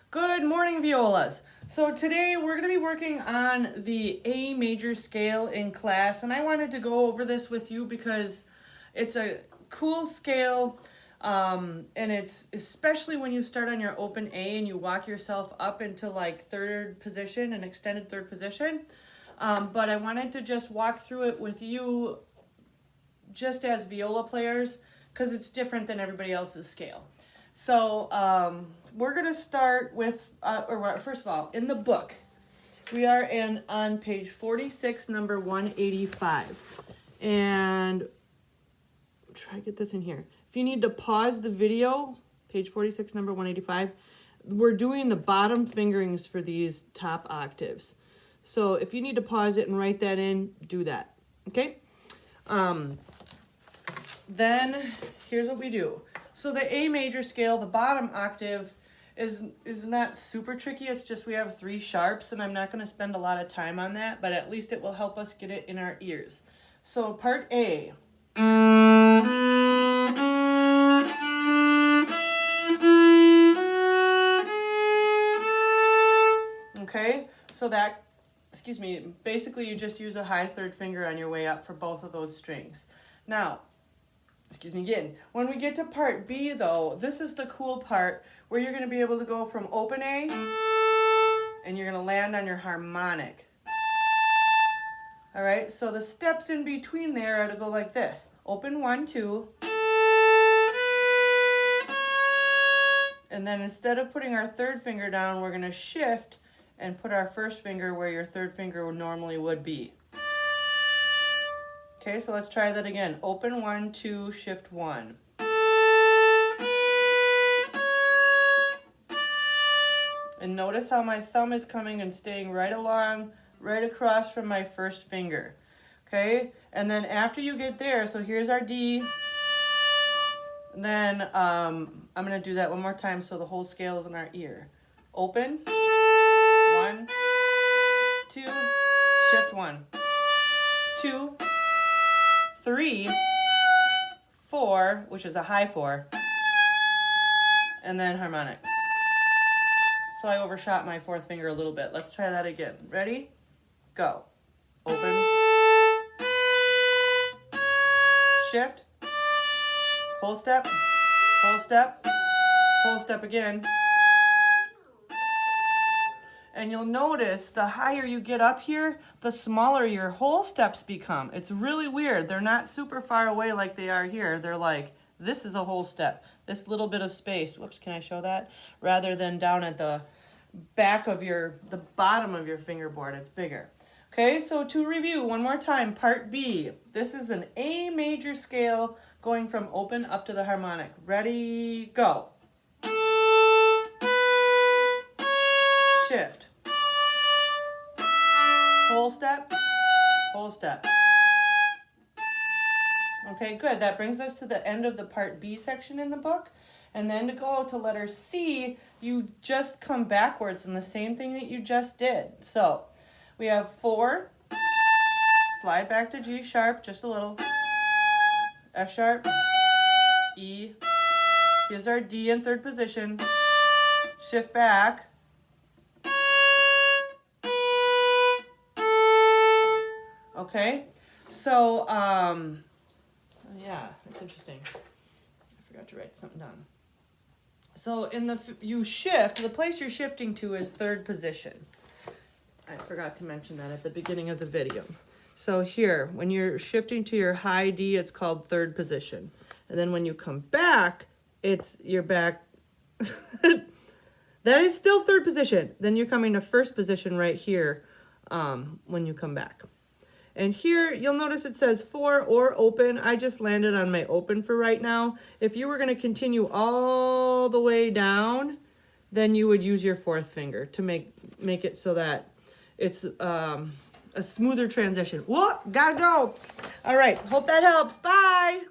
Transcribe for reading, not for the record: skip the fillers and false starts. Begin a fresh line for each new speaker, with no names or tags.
Good morning, Violas. So today we're going to be working on the A major scale in class, and I wanted to go over this with you because it's a cool scale, and it's especially when you start on your open A and you walk yourself up into like third position, an extended third position. But I wanted to just walk through it with you just as viola players because it's different than everybody else's scale. So we're going to start with, first of all, in the book, we are on page 46, number 185. And try to get this in here. If you need to pause the video, page 46, number 185, we're doing the bottom fingerings for these top octaves. So if you need to pause it and write that in, do that. Okay? Then here's what we do. So the A major scale, the bottom octave, is not super tricky. It's just we have 3 sharps, and I'm not going to spend a lot of time on that, but at least it will help us get it in our ears. So part A. Okay, so that, basically you just use a high third finger on your way up for both of those strings. Now, again. When we get to part B, though, this is the cool part where you're going to be able to go from open A and you're going to land on your harmonic. All right, so the steps in between there are to go like this. Open 1, 2. And then instead of putting our third finger down, we're going to shift and put our first finger where your third finger normally would be. Okay, so let's try that again. Open 1, 2, shift 1. And notice how my thumb is coming and staying right across from my first finger. Okay, and then after you get there, so here's our D. Then I'm going to do that one more time so the whole scale is in our ear. Open, 1, 2, shift 1, 2, 3, 4, which is a high 4, and then harmonic. So I overshot my 4th finger a little bit. Let's try that again. Ready? Go. Open. Shift. Whole step. Whole step. Whole step again. And you'll notice the higher you get up here, the smaller your whole steps become. It's really weird. They're not super far away like they are here. They're like, this is a whole step. This little bit of space. Whoops, can I show that? Rather than down at the back of the bottom of your fingerboard, it's bigger. Okay, so to review one more time, part B. This is an A major scale going from open up to the harmonic. Ready, go. Shift. Whole step, whole step. Okay, good. That brings us to the end of the part B section in the book. And then to go to letter C, you just come backwards in the same thing that you just did. So we have 4, slide back to G sharp just a little, F sharp, E, here's our D in third position, shift back, okay, so, yeah, that's interesting. I forgot to write something down. So you shift, the place you're shifting to is third position. I forgot to mention that at the beginning of the video. So here, when you're shifting to your high D, it's called third position. And then when you come back, you're back. That is still third position. Then you're coming to first position right here when you come back. And here, you'll notice it says 4 or open. I just landed on my open for right now. If you were going to continue all the way down, then you would use your 4th finger to make it so that it's a smoother transition. Whoa, gotta go. All right, hope that helps. Bye.